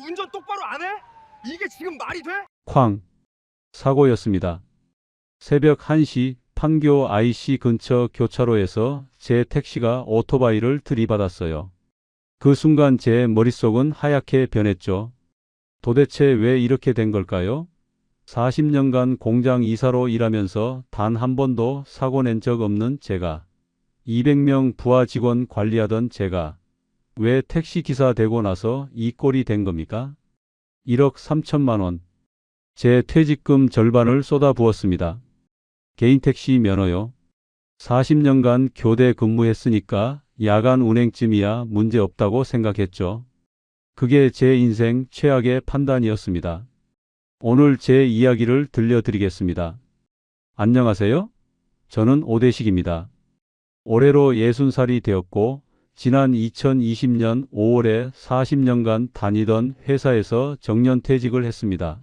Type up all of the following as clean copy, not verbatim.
운전 똑바로 안 해? 이게 지금 말이 돼? 쾅! 사고였습니다. 새벽 1시 판교 IC 근처 교차로에서 제 택시가 오토바이를 들이받았어요. 그 순간 제 머릿속은 하얗게 변했죠. 도대체 왜 이렇게 된 걸까요? 40년간 공장 이사로 일하면서 단 한 번도 사고 낸 적 없는 제가, 200명 부하 직원 관리하던 제가, 왜 택시기사 되고 나서 이 꼴이 된 겁니까? 1억 3천만 원. 제 퇴직금 절반을 쏟아부었습니다. 개인 택시 면허요. 40년간 교대 근무했으니까 야간 운행쯤이야 문제 없다고 생각했죠. 그게 제 인생 최악의 판단이었습니다. 오늘 제 이야기를 들려드리겠습니다. 안녕하세요. 저는 오대식입니다. 올해로 60살이 되었고 지난 2020년 5월에 40년간 다니던 회사에서 정년퇴직을 했습니다.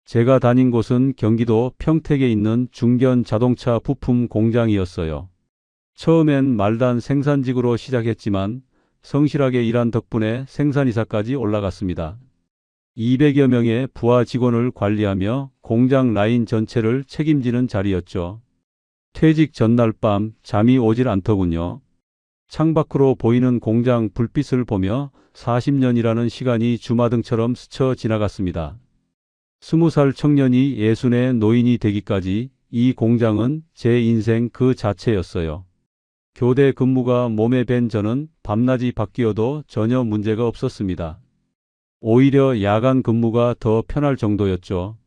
제가 다닌 곳은 경기도 평택에 있는 중견 자동차 부품 공장이었어요. 처음엔 말단 생산직으로 시작했지만 성실하게 일한 덕분에 생산이사까지 올라갔습니다. 200여 명의 부하 직원을 관리하며 공장 라인 전체를 책임지는 자리였죠. 퇴직 전날 밤 잠이 오질 않더군요. 창밖으로 보이는 공장 불빛을 보며 40년이라는 시간이 주마등처럼 스쳐 지나갔습니다. 20살 청년이 60의 노인이 되기까지 이 공장은 제 인생 그 자체였어요. 교대 근무가 몸에 밴 저는 밤낮이 바뀌어도 전혀 문제가 없었습니다. 오히려 야간 근무가 더 편할 정도였죠.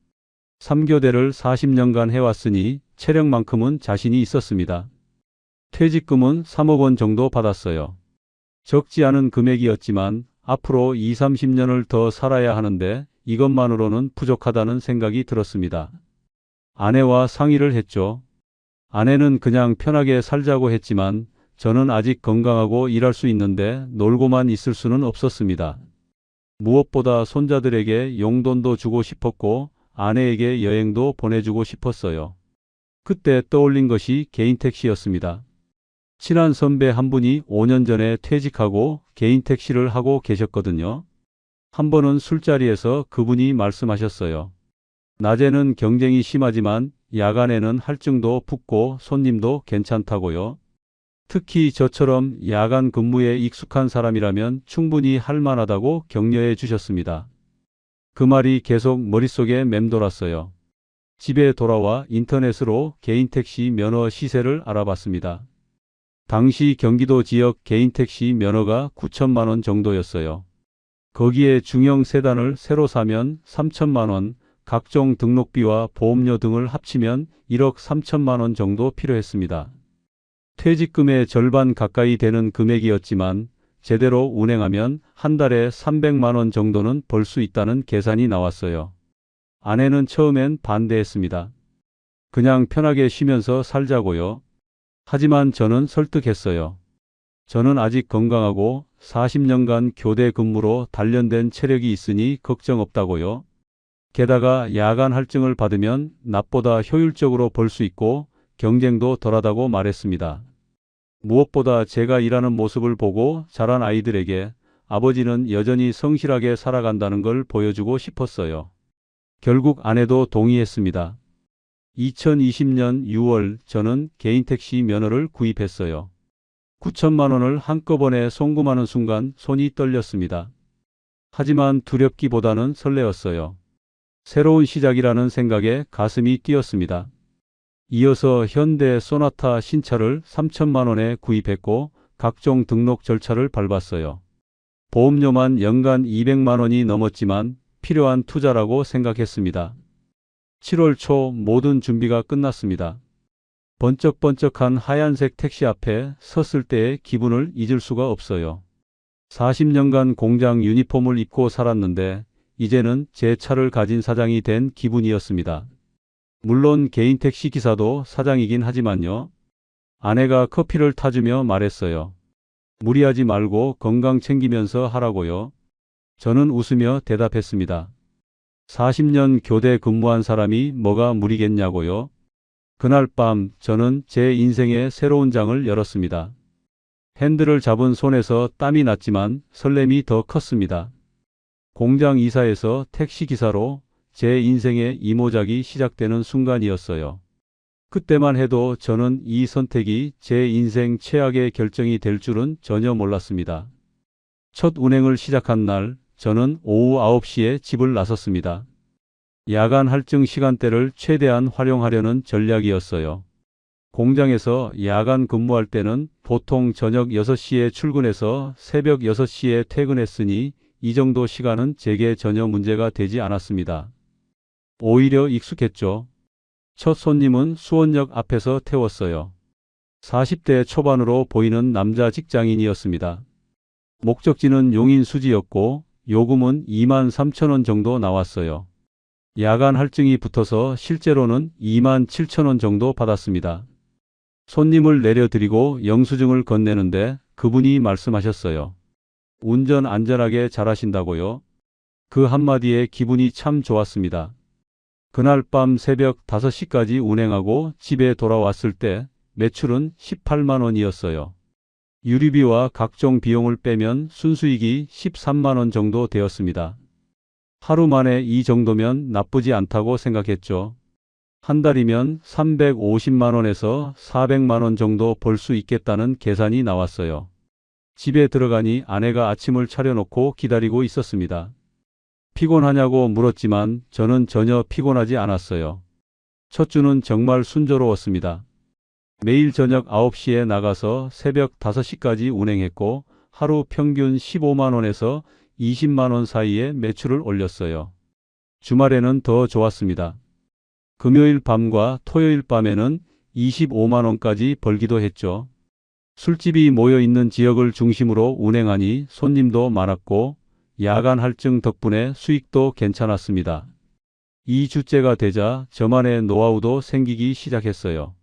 3교대를 40년간 해왔으니 체력만큼은 자신이 있었습니다. 퇴직금은 3억 원 정도 받았어요. 적지 않은 금액이었지만 앞으로 20, 30년을 더 살아야 하는데 이것만으로는 부족하다는 생각이 들었습니다. 아내와 상의를 했죠. 아내는 그냥 편하게 살자고 했지만 저는 아직 건강하고 일할 수 있는데 놀고만 있을 수는 없었습니다. 무엇보다 손자들에게 용돈도 주고 싶었고 아내에게 여행도 보내주고 싶었어요. 그때 떠올린 것이 개인 택시였습니다. 친한 선배 한 분이 5년 전에 퇴직하고 개인 택시를 하고 계셨거든요. 한 번은 술자리에서 그분이 말씀하셨어요. 낮에는 경쟁이 심하지만 야간에는 할증도 붙고 손님도 괜찮다고요. 특히 저처럼 야간 근무에 익숙한 사람이라면 충분히 할 만하다고 격려해 주셨습니다. 그 말이 계속 머릿속에 맴돌았어요. 집에 돌아와 인터넷으로 개인 택시 면허 시세를 알아봤습니다. 당시 경기도 지역 개인 택시 면허가 9천만 원 정도였어요. 거기에 중형 세단을 새로 사면 3천만 원, 각종 등록비와 보험료 등을 합치면 1억 3천만 원 정도 필요했습니다. 퇴직금의 절반 가까이 되는 금액이었지만 제대로 운행하면 한 달에 300만 원 정도는 벌 수 있다는 계산이 나왔어요. 아내는 처음엔 반대했습니다. 그냥 편하게 쉬면서 살자고요. 하지만 저는 설득했어요. 저는 아직 건강하고 40년간 교대 근무로 단련된 체력이 있으니 걱정 없다고요. 게다가 야간 할증을 받으면 낮보다 효율적으로 벌 수 있고 경쟁도 덜하다고 말했습니다. 무엇보다 제가 일하는 모습을 보고 자란 아이들에게 아버지는 여전히 성실하게 살아간다는 걸 보여주고 싶었어요. 결국 아내도 동의했습니다. 2020년 6월 저는 개인 택시 면허를 구입했어요. 9천만 원을 한꺼번에 송금하는 순간 손이 떨렸습니다. 하지만 두렵기보다는 설레었어요. 새로운 시작이라는 생각에 가슴이 뛰었습니다. 이어서 현대 소나타 신차를 3천만 원에 구입했고 각종 등록 절차를 밟았어요. 보험료만 연간 200만 원이 넘었지만 필요한 투자라고 생각했습니다. 7월 초 모든 준비가 끝났습니다. 번쩍번쩍한 하얀색 택시 앞에 섰을 때의 기분을 잊을 수가 없어요. 40년간 공장 유니폼을 입고 살았는데 이제는 제 차를 가진 사장이 된 기분이었습니다. 물론 개인 택시 기사도 사장이긴 하지만요. 아내가 커피를 타주며 말했어요. 무리하지 말고 건강 챙기면서 하라고요. 저는 웃으며 대답했습니다. 40년 교대 근무한 사람이 뭐가 무리겠냐고요. 그날 밤 저는 제 인생의 새로운 장을 열었습니다. 핸들을 잡은 손에서 땀이 났지만 설렘이 더 컸습니다. 공장 이사에서 택시기사로 제 인생의 이모작이 시작되는 순간이었어요. 그때만 해도 저는 이 선택이 제 인생 최악의 결정이 될 줄은 전혀 몰랐습니다. 첫 운행을 시작한 날, 저는 오후 9시에 집을 나섰습니다. 야간 할증 시간대를 최대한 활용하려는 전략이었어요. 공장에서 야간 근무할 때는 보통 저녁 6시에 출근해서 새벽 6시에 퇴근했으니 이 정도 시간은 제게 전혀 문제가 되지 않았습니다. 오히려 익숙했죠. 첫 손님은 수원역 앞에서 태웠어요. 40대 초반으로 보이는 남자 직장인이었습니다. 목적지는 용인수지였고 요금은 23,000원 정도 나왔어요. 야간 할증이 붙어서 실제로는 27,000원 정도 받았습니다. 손님을 내려드리고 영수증을 건네는데 그분이 말씀하셨어요. 운전 안전하게 잘하신다고요? 그 한마디에 기분이 참 좋았습니다. 그날 밤 새벽 5시까지 운행하고 집에 돌아왔을 때 매출은 18만 원이었어요. 유류비와 각종 비용을 빼면 순수익이 13만 원 정도 되었습니다. 하루 만에 이 정도면 나쁘지 않다고 생각했죠. 한 달이면 350만 원에서 400만 원 정도 벌 수 있겠다는 계산이 나왔어요. 집에 들어가니 아내가 아침을 차려놓고 기다리고 있었습니다. 피곤하냐고 물었지만 저는 전혀 피곤하지 않았어요. 첫 주는 정말 순조로웠습니다. 매일 저녁 9시에 나가서 새벽 5시까지 운행했고 하루 평균 15만 원에서 20만 원 사이에 매출을 올렸어요. 주말에는 더 좋았습니다. 금요일 밤과 토요일 밤에는 25만 원까지 벌기도 했죠. 술집이 모여 있는 지역을 중심으로 운행하니 손님도 많았고 야간 할증 덕분에 수익도 괜찮았습니다. 2주째가 되자 저만의 노하우도 생기기 시작했어요.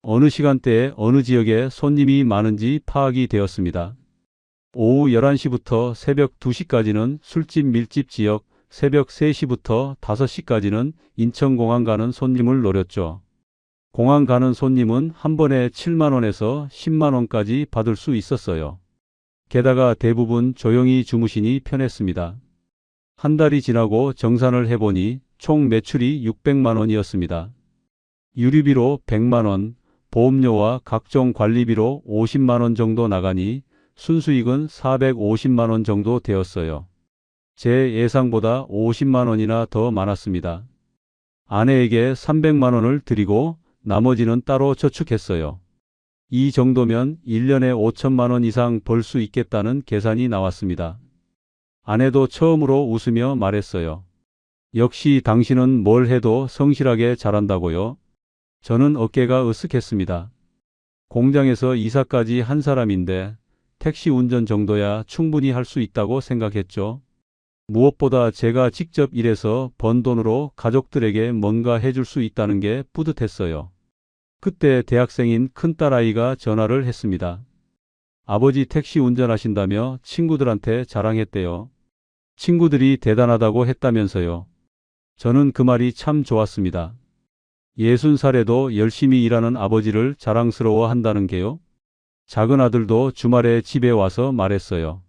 어느 시간대에 어느 지역에 손님이 많은지 파악이 되었습니다. 오후 11시부터 새벽 2시까지는 술집 밀집 지역, 새벽 3시부터 5시까지는 인천공항 가는 손님을 노렸죠. 공항 가는 손님은 한 번에 7만 원에서 10만 원까지 받을 수 있었어요. 게다가 대부분 조용히 주무시니 편했습니다. 한 달이 지나고 정산을 해보니 총 매출이 600만 원이었습니다. 유류비로 100만 원, 보험료와 각종 관리비로 50만 원 정도 나가니 순수익은 450만 원 정도 되었어요. 제 예상보다 50만 원이나 더 많았습니다. 아내에게 300만 원을 드리고 나머지는 따로 저축했어요. 이 정도면 1년에 5천만 원 이상 벌 수 있겠다는 계산이 나왔습니다. 아내도 처음으로 웃으며 말했어요. 역시 당신은 뭘 해도 성실하게 잘한다고요? 저는 어깨가 으쓱했습니다. 공장에서 이사까지 한 사람인데 택시 운전 정도야 충분히 할 수 있다고 생각했죠. 무엇보다 제가 직접 일해서 번 돈으로 가족들에게 뭔가 해줄 수 있다는 게 뿌듯했어요. 그때 대학생인 큰딸아이가 전화를 했습니다. 아버지 택시 운전하신다며 친구들한테 자랑했대요. 친구들이 대단하다고 했다면서요. 저는 그 말이 참 좋았습니다. 60살에도 열심히 일하는 아버지를 자랑스러워 한다는 게요. 작은 아들도 주말에 집에 와서 말했어요.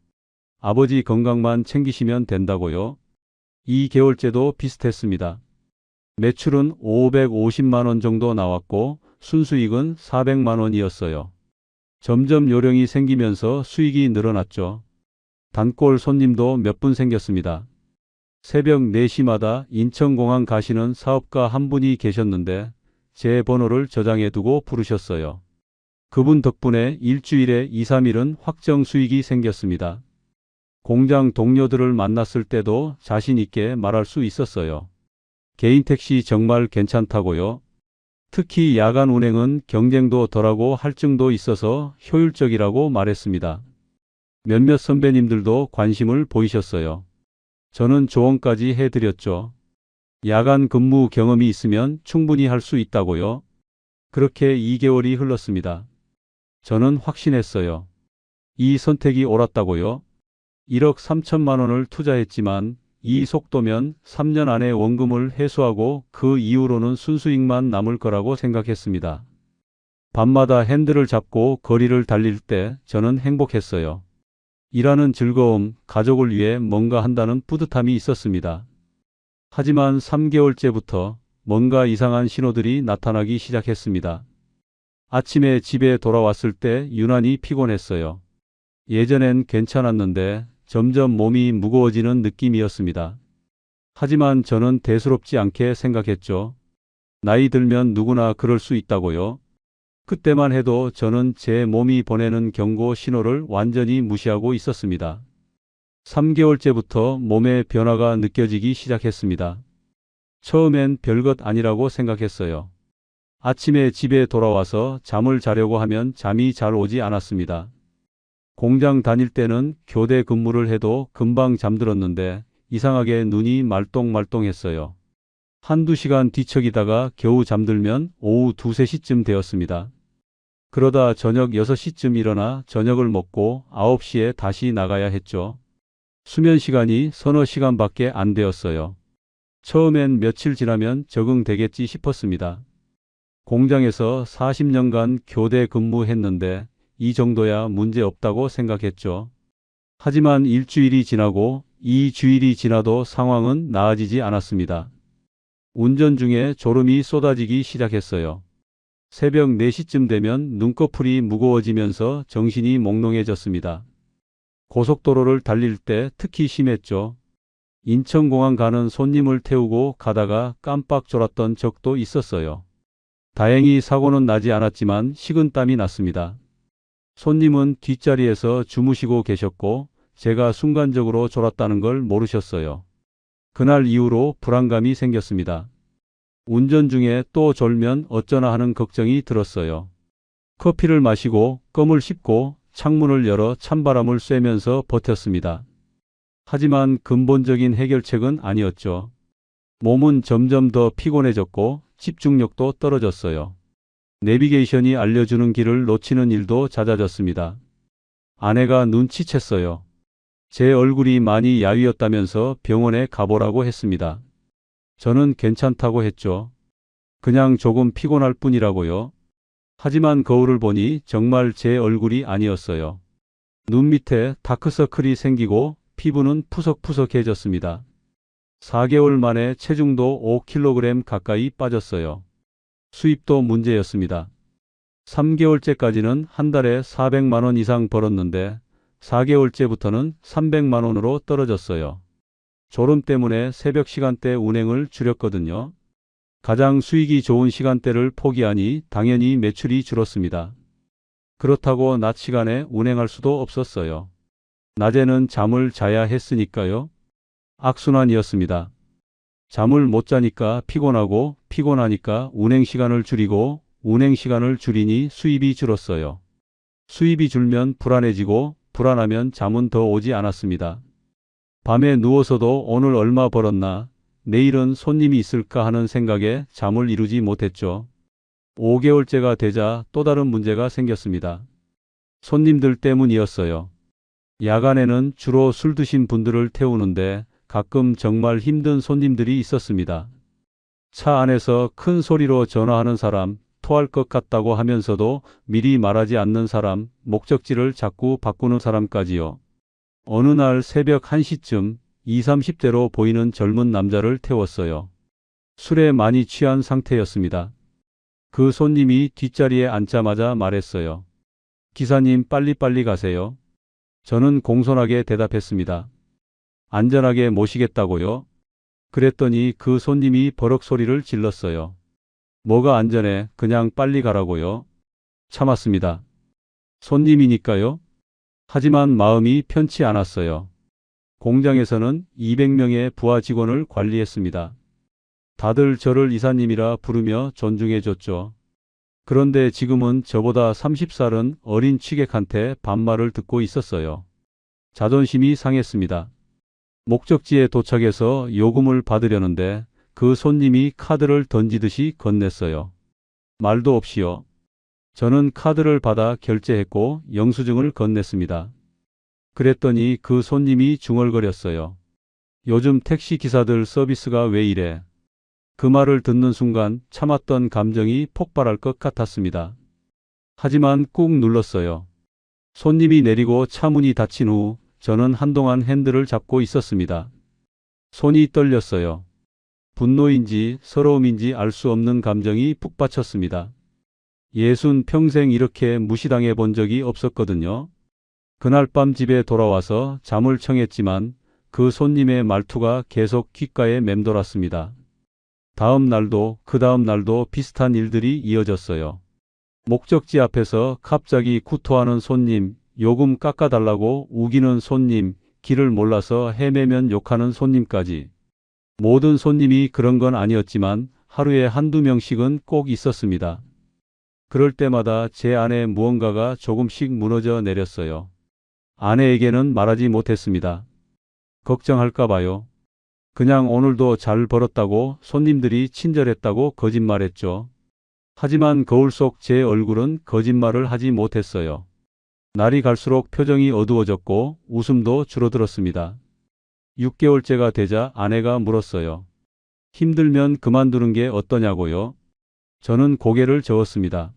아버지 건강만 챙기시면 된다고요. 2개월째도 비슷했습니다. 매출은 550만 원 정도 나왔고 순수익은 400만 원이었어요. 점점 요령이 생기면서 수익이 늘어났죠. 단골 손님도 몇 분 생겼습니다. 새벽 4시마다 인천공항 가시는 사업가 한 분이 계셨는데 제 번호를 저장해 두고 부르셨어요. 그분 덕분에 일주일에 2, 3일은 확정 수익이 생겼습니다. 공장 동료들을 만났을 때도 자신 있게 말할 수 있었어요. 개인 택시 정말 괜찮다고요. 특히 야간 운행은 경쟁도 덜하고 할증도 있어서 효율적이라고 말했습니다. 몇몇 선배님들도 관심을 보이셨어요. 저는 조언까지 해드렸죠. 야간 근무 경험이 있으면 충분히 할 수 있다고요. 그렇게 2개월이 흘렀습니다. 저는 확신했어요. 이 선택이 옳았다고요. 1억 3천만 원을 투자했지만 이 속도면 3년 안에 원금을 회수하고 그 이후로는 순수익만 남을 거라고 생각했습니다. 밤마다 핸들을 잡고 거리를 달릴 때 저는 행복했어요. 일하는 즐거움, 가족을 위해 뭔가 한다는 뿌듯함이 있었습니다. 하지만 3개월째부터 뭔가 이상한 신호들이 나타나기 시작했습니다. 아침에 집에 돌아왔을 때 유난히 피곤했어요. 예전엔 괜찮았는데 점점 몸이 무거워지는 느낌이었습니다. 하지만 저는 대수롭지 않게 생각했죠. 나이 들면 누구나 그럴 수 있다고요. 그때만 해도 저는 제 몸이 보내는 경고 신호를 완전히 무시하고 있었습니다. 3개월째부터 몸의 변화가 느껴지기 시작했습니다. 처음엔 별것 아니라고 생각했어요. 아침에 집에 돌아와서 잠을 자려고 하면 잠이 잘 오지 않았습니다. 공장 다닐 때는 교대 근무를 해도 금방 잠들었는데 이상하게 눈이 말똥말똥했어요. 한두 시간 뒤척이다가 겨우 잠들면 오후 2, 3시쯤 되었습니다. 그러다 저녁 6시쯤 일어나 저녁을 먹고 9시에 다시 나가야 했죠. 수면 시간이 서너 시간밖에 안 되었어요. 처음엔 며칠 지나면 적응되겠지 싶었습니다. 공장에서 40년간 교대 근무했는데 이 정도야 문제 없다고 생각했죠. 하지만 일주일이 지나고 2주일이 지나도 상황은 나아지지 않았습니다. 운전 중에 졸음이 쏟아지기 시작했어요. 새벽 4시쯤 되면 눈꺼풀이 무거워지면서 정신이 몽롱해졌습니다. 고속도로를 달릴 때 특히 심했죠. 인천공항 가는 손님을 태우고 가다가 깜빡 졸았던 적도 있었어요. 다행히 사고는 나지 않았지만 식은땀이 났습니다. 손님은 뒷자리에서 주무시고 계셨고 제가 순간적으로 졸았다는 걸 모르셨어요. 그날 이후로 불안감이 생겼습니다. 운전 중에 또 졸면 어쩌나 하는 걱정이 들었어요. 커피를 마시고 껌을 씹고 창문을 열어 찬바람을 쐬면서 버텼습니다. 하지만 근본적인 해결책은 아니었죠. 몸은 점점 더 피곤해졌고 집중력도 떨어졌어요. 내비게이션이 알려주는 길을 놓치는 일도 잦아졌습니다. 아내가 눈치챘어요. 제 얼굴이 많이 야위었다면서 병원에 가보라고 했습니다. 저는 괜찮다고 했죠. 그냥 조금 피곤할 뿐이라고요. 하지만 거울을 보니 정말 제 얼굴이 아니었어요. 눈 밑에 다크서클이 생기고 피부는 푸석푸석해졌습니다. 4개월 만에 체중도 5kg 가까이 빠졌어요. 수입도 문제였습니다. 3개월째까지는 한 달에 400만 원 이상 벌었는데 4개월째부터는 300만 원으로 떨어졌어요. 졸음 때문에 새벽 시간대 운행을 줄였거든요. 가장 수익이 좋은 시간대를 포기하니 당연히 매출이 줄었습니다. 그렇다고 낮 시간에 운행할 수도 없었어요. 낮에는 잠을 자야 했으니까요. 악순환이었습니다. 잠을 못 자니까 피곤하고 피곤하니까 운행 시간을 줄이고 운행 시간을 줄이니 수입이 줄었어요. 수입이 줄면 불안해지고 불안하면 잠은 더 오지 않았습니다. 밤에 누워서도 오늘 얼마 벌었나, 내일은 손님이 있을까 하는 생각에 잠을 이루지 못했죠. 5개월째가 되자 또 다른 문제가 생겼습니다. 손님들 때문이었어요. 야간에는 주로 술 드신 분들을 태우는데 가끔 정말 힘든 손님들이 있었습니다. 차 안에서 큰 소리로 전화하는 사람, 토할 것 같다고 하면서도 미리 말하지 않는 사람, 목적지를 자꾸 바꾸는 사람까지요. 어느 날 새벽 1시쯤 20, 30대로 보이는 젊은 남자를 태웠어요. 술에 많이 취한 상태였습니다. 그 손님이 뒷자리에 앉자마자 말했어요. 기사님 빨리빨리 가세요. 저는 공손하게 대답했습니다. 안전하게 모시겠다고요? 그랬더니 그 손님이 버럭 소리를 질렀어요. 뭐가 안전해? 그냥 빨리 가라고요. 참았습니다. 손님이니까요. 하지만 마음이 편치 않았어요. 공장에서는 200명의 부하 직원을 관리했습니다. 다들 저를 이사님이라 부르며 존중해줬죠. 그런데 지금은 저보다 30살은 어린 취객한테 반말을 듣고 있었어요. 자존심이 상했습니다. 목적지에 도착해서 요금을 받으려는데 그 손님이 카드를 던지듯이 건넸어요. 말도 없이요. 저는 카드를 받아 결제했고 영수증을 건넸습니다. 그랬더니 그 손님이 중얼거렸어요. 요즘 택시 기사들 서비스가 왜 이래? 그 말을 듣는 순간 참았던 감정이 폭발할 것 같았습니다. 하지만 꾹 눌렀어요. 손님이 내리고 차 문이 닫힌 후 저는 한동안 핸들을 잡고 있었습니다. 손이 떨렸어요. 분노인지 서러움인지 알 수 없는 감정이 북받쳤습니다. 예순 평생 이렇게 무시당해 본 적이 없었거든요. 그날 밤 집에 돌아와서 잠을 청했지만 그 손님의 말투가 계속 귓가에 맴돌았습니다. 다음 날도 그 다음 날도 비슷한 일들이 이어졌어요. 목적지 앞에서 갑자기 구토하는 손님, 요금 깎아달라고 우기는 손님, 길을 몰라서 헤매면 욕하는 손님까지. 모든 손님이 그런 건 아니었지만 하루에 한두 명씩은 꼭 있었습니다. 그럴 때마다 제 안에 무언가가 조금씩 무너져 내렸어요. 아내에게는 말하지 못했습니다. 걱정할까 봐요. 그냥 오늘도 잘 벌었다고, 손님들이 친절했다고 거짓말했죠. 하지만 거울 속 제 얼굴은 거짓말을 하지 못했어요. 날이 갈수록 표정이 어두워졌고 웃음도 줄어들었습니다. 6개월째가 되자 아내가 물었어요. 힘들면 그만두는 게 어떠냐고요? 저는 고개를 저었습니다.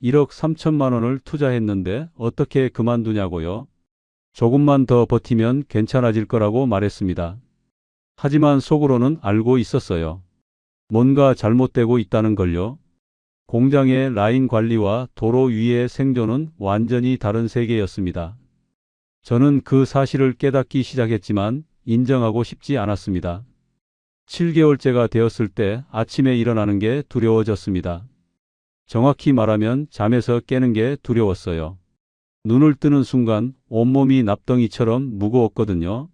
1억 3천만 원을 투자했는데 어떻게 그만두냐고요? 조금만 더 버티면 괜찮아질 거라고 말했습니다. 하지만 속으로는 알고 있었어요. 뭔가 잘못되고 있다는 걸요. 공장의 라인 관리와 도로 위의 생존은 완전히 다른 세계였습니다. 저는 그 사실을 깨닫기 시작했지만 인정하고 싶지 않았습니다. 7개월째가 되었을 때 아침에 일어나는 게 두려워졌습니다. 정확히 말하면 잠에서 깨는 게 두려웠어요. 눈을 뜨는 순간 온몸이 납덩이처럼 무거웠거든요.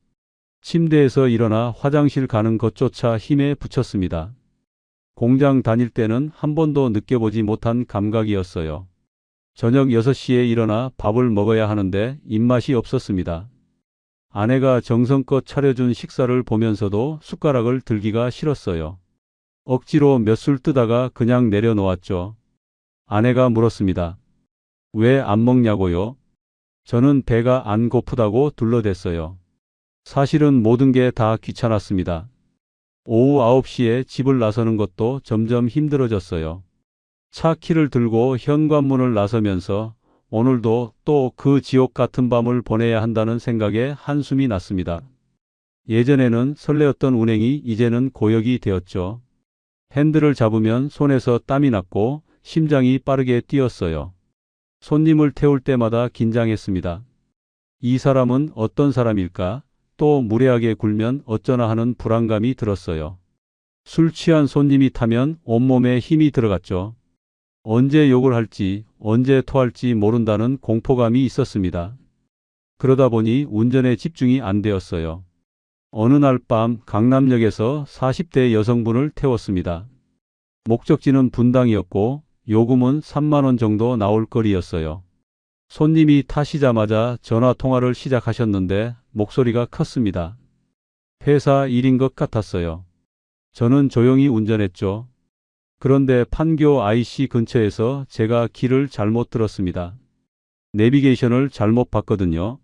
침대에서 일어나 화장실 가는 것조차 힘에 부쳤습니다. 공장 다닐 때는 한 번도 느껴보지 못한 감각이었어요. 저녁 6시에 일어나 밥을 먹어야 하는데 입맛이 없었습니다. 아내가 정성껏 차려준 식사를 보면서도 숟가락을 들기가 싫었어요. 억지로 몇 술 뜨다가 그냥 내려놓았죠. 아내가 물었습니다. 왜 안 먹냐고요? 저는 배가 안 고프다고 둘러댔어요. 사실은 모든 게 다 귀찮았습니다. 오후 9시에 집을 나서는 것도 점점 힘들어졌어요. 차 키를 들고 현관문을 나서면서 오늘도 또 그 지옥 같은 밤을 보내야 한다는 생각에 한숨이 났습니다. 예전에는 설레었던 운행이 이제는 고역이 되었죠. 핸들을 잡으면 손에서 땀이 났고 심장이 빠르게 뛰었어요. 손님을 태울 때마다 긴장했습니다. 이 사람은 어떤 사람일까? 또 무례하게 굴면 어쩌나 하는 불안감이 들었어요. 술 취한 손님이 타면 온몸에 힘이 들어갔죠. 언제 욕을 할지, 언제 토할지 모른다는 공포감이 있었습니다. 그러다 보니 운전에 집중이 안 되었어요. 어느 날 밤 강남역에서 40대 여성분을 태웠습니다. 목적지는 분당이었고 요금은 3만 원 정도 나올 거리였어요. 손님이 타시자마자 전화 통화를 시작하셨는데 목소리가 컸습니다. 회사 일인 것 같았어요. 저는 조용히 운전했죠. 그런데 판교 IC 근처에서 제가 길을 잘못 들었습니다. 내비게이션을 잘못 봤거든요.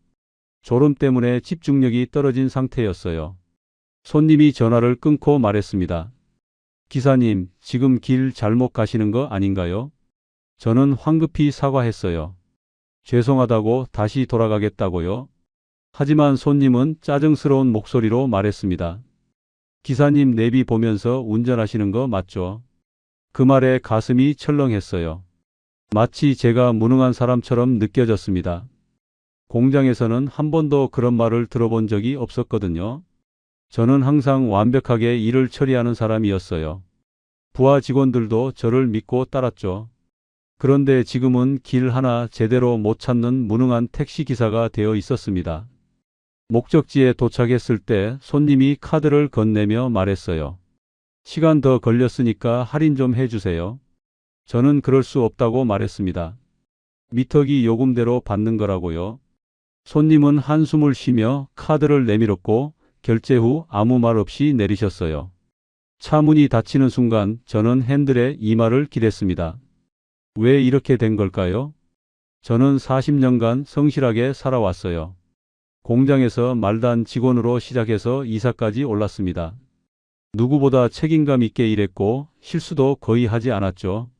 졸음 때문에 집중력이 떨어진 상태였어요. 손님이 전화를 끊고 말했습니다. 기사님, 지금 길 잘못 가시는 거 아닌가요? 저는 황급히 사과했어요. 죄송하다고 다시 돌아가겠다고요? 하지만 손님은 짜증스러운 목소리로 말했습니다. 기사님 내비 보면서 운전하시는 거 맞죠? 그 말에 가슴이 철렁했어요. 마치 제가 무능한 사람처럼 느껴졌습니다. 공장에서는 한 번도 그런 말을 들어본 적이 없었거든요. 저는 항상 완벽하게 일을 처리하는 사람이었어요. 부하 직원들도 저를 믿고 따랐죠. 그런데 지금은 길 하나 제대로 못 찾는 무능한 택시기사가 되어 있었습니다. 목적지에 도착했을 때 손님이 카드를 건네며 말했어요. 시간 더 걸렸으니까 할인 좀 해주세요. 저는 그럴 수 없다고 말했습니다. 미터기 요금대로 받는 거라고요. 손님은 한숨을 쉬며 카드를 내밀었고 결제 후 아무 말 없이 내리셨어요. 차 문이 닫히는 순간 저는 핸들에 이마를 기댔습니다. 왜 이렇게 된 걸까요? 저는 40년간 성실하게 살아왔어요. 공장에서 말단 직원으로 시작해서 이사까지 올랐습니다. 누구보다 책임감 있게 일했고 실수도 거의 하지 않았죠.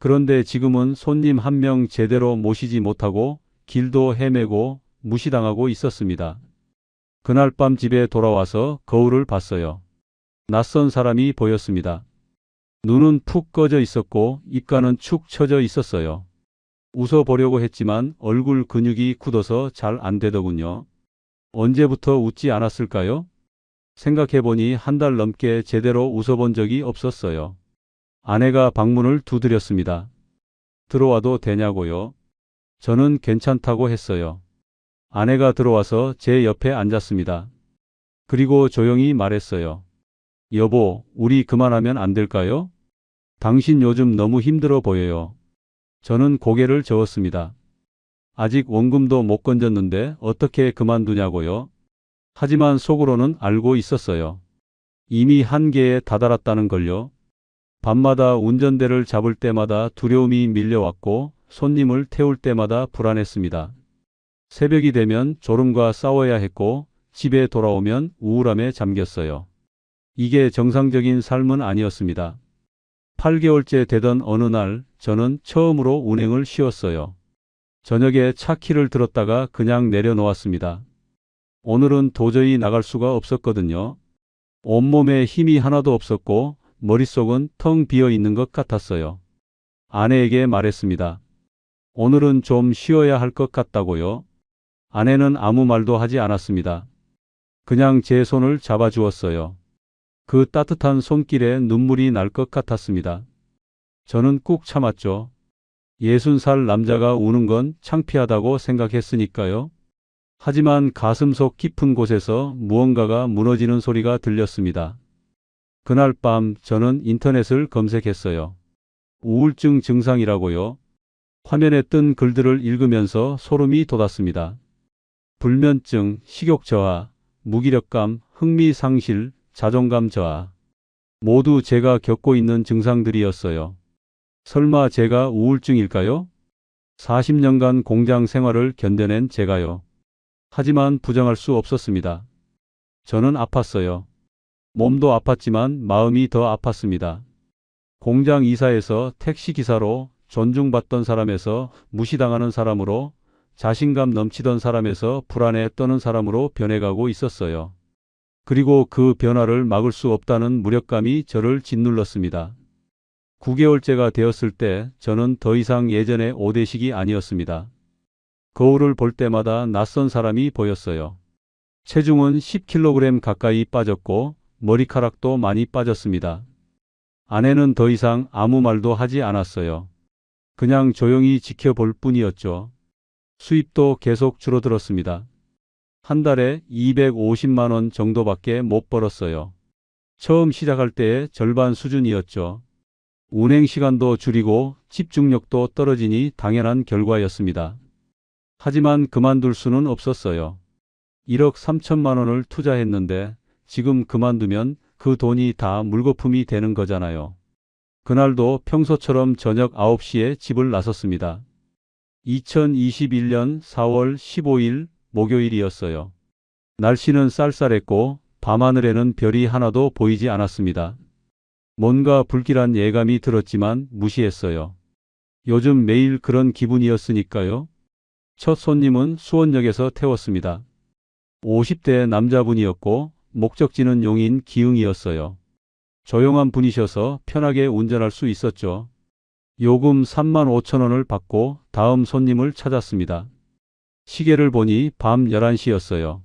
그런데 지금은 손님 한 명 제대로 모시지 못하고 길도 헤매고 무시당하고 있었습니다. 그날 밤 집에 돌아와서 거울을 봤어요. 낯선 사람이 보였습니다. 눈은 푹 꺼져 있었고 입가는 축 처져 있었어요. 웃어보려고 했지만 얼굴 근육이 굳어서 잘 안 되더군요. 언제부터 웃지 않았을까요? 생각해보니 한 달 넘게 제대로 웃어본 적이 없었어요. 아내가 방문을 두드렸습니다. 들어와도 되냐고요? 저는 괜찮다고 했어요. 아내가 들어와서 제 옆에 앉았습니다. 그리고 조용히 말했어요. 여보, 우리 그만하면 안 될까요? 당신 요즘 너무 힘들어 보여요. 저는 고개를 저었습니다. 아직 원금도 못 건졌는데 어떻게 그만두냐고요? 하지만 속으로는 알고 있었어요. 이미 한계에 다다랐다는 걸요. 밤마다 운전대를 잡을 때마다 두려움이 밀려왔고 손님을 태울 때마다 불안했습니다. 새벽이 되면 졸음과 싸워야 했고 집에 돌아오면 우울함에 잠겼어요. 이게 정상적인 삶은 아니었습니다. 8개월째 되던 어느 날 저는 처음으로 운행을 쉬었어요. 저녁에 차 키를 들었다가 그냥 내려놓았습니다. 오늘은 도저히 나갈 수가 없었거든요. 온몸에 힘이 하나도 없었고 머릿속은 텅 비어 있는 것 같았어요. 아내에게 말했습니다. 오늘은 좀 쉬어야 할 것 같다고요. 아내는 아무 말도 하지 않았습니다. 그냥 제 손을 잡아주었어요. 그 따뜻한 손길에 눈물이 날 것 같았습니다. 저는 꾹 참았죠. 60살 남자가 우는 건 창피하다고 생각했으니까요. 하지만 가슴속 깊은 곳에서 무언가가 무너지는 소리가 들렸습니다. 그날 밤 저는 인터넷을 검색했어요. 우울증 증상이라고요. 화면에 뜬 글들을 읽으면서 소름이 돋았습니다. 불면증, 식욕 저하, 무기력감, 흥미 상실, 자존감 저하. 모두 제가 겪고 있는 증상들이었어요. 설마 제가 우울증일까요? 40년간 공장 생활을 견뎌낸 제가요. 하지만 부정할 수 없었습니다. 저는 아팠어요. 몸도 아팠지만 마음이 더 아팠습니다. 공장 이사에서 택시기사로 존중받던 사람에서 무시당하는 사람으로 자신감 넘치던 사람에서 불안에 떠는 사람으로 변해가고 있었어요. 그리고 그 변화를 막을 수 없다는 무력감이 저를 짓눌렀습니다. 9개월째가 되었을 때 저는 더 이상 예전의 오대식이 아니었습니다. 거울을 볼 때마다 낯선 사람이 보였어요. 체중은 10kg 가까이 빠졌고 머리카락도 많이 빠졌습니다. 아내는 더 이상 아무 말도 하지 않았어요. 그냥 조용히 지켜볼 뿐이었죠. 수입도 계속 줄어들었습니다. 한 달에 250만 원 정도밖에 못 벌었어요. 처음 시작할 때의 절반 수준이었죠. 운행 시간도 줄이고 집중력도 떨어지니 당연한 결과였습니다. 하지만 그만둘 수는 없었어요. 1억 3천만 원을 투자했는데 지금 그만두면 그 돈이 다 물거품이 되는 거잖아요. 그날도 평소처럼 저녁 9시에 집을 나섰습니다. 2021년 4월 15일 목요일이었어요. 날씨는 쌀쌀했고 밤하늘에는 별이 하나도 보이지 않았습니다. 뭔가 불길한 예감이 들었지만 무시했어요. 요즘 매일 그런 기분이었으니까요. 첫 손님은 수원역에서 태웠습니다. 50대 남자분이었고 목적지는 용인 기흥이었어요. 조용한 분이셔서 편하게 운전할 수 있었죠. 요금 3만 5천 원을 받고 다음 손님을 찾았습니다. 시계를 보니 밤 11시였어요.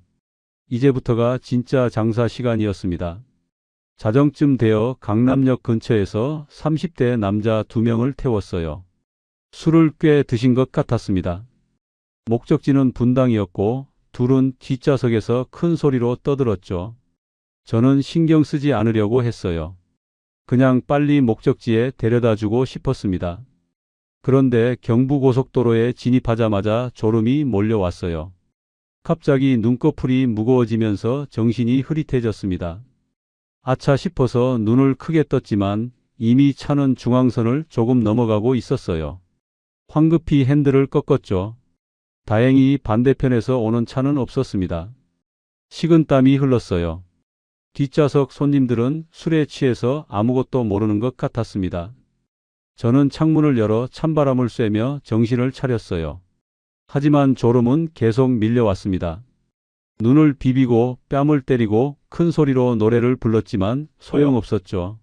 이제부터가 진짜 장사 시간이었습니다. 자정쯤 되어 강남역 근처에서 30대 남자 2명을 태웠어요. 술을 꽤 드신 것 같았습니다. 목적지는 분당이었고 둘은 뒷좌석에서 큰 소리로 떠들었죠. 저는 신경 쓰지 않으려고 했어요. 그냥 빨리 목적지에 데려다 주고 싶었습니다. 그런데 경부고속도로에 진입하자마자 졸음이 몰려왔어요. 갑자기 눈꺼풀이 무거워지면서 정신이 흐릿해졌습니다. 아차 싶어서 눈을 크게 떴지만 이미 차는 중앙선을 조금 넘어가고 있었어요. 황급히 핸들을 꺾었죠. 다행히 반대편에서 오는 차는 없었습니다. 식은땀이 흘렀어요. 뒷좌석 손님들은 술에 취해서 아무것도 모르는 것 같았습니다. 저는 창문을 열어 찬바람을 쐬며 정신을 차렸어요. 하지만 졸음은 계속 밀려왔습니다. 눈을 비비고 뺨을 때리고 큰 소리로 노래를 불렀지만 소용없었죠.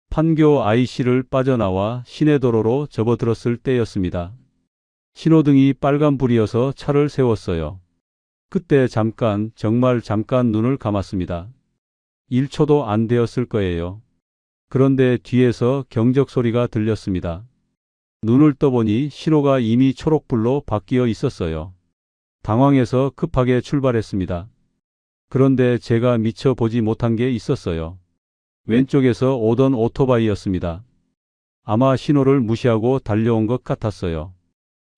판교 IC를 빠져나와 시내도로로 접어들었을 때였습니다. 신호등이 빨간불이어서 차를 세웠어요. 그때 잠깐, 정말 잠깐 눈을 감았습니다. 1초도 안 되었을 거예요. 그런데 뒤에서 경적 소리가 들렸습니다. 눈을 떠보니 신호가 이미 초록불로 바뀌어 있었어요. 당황해서 급하게 출발했습니다. 그런데 제가 미처 보지 못한 게 있었어요. 왼쪽에서 오던 오토바이였습니다. 아마 신호를 무시하고 달려온 것 같았어요.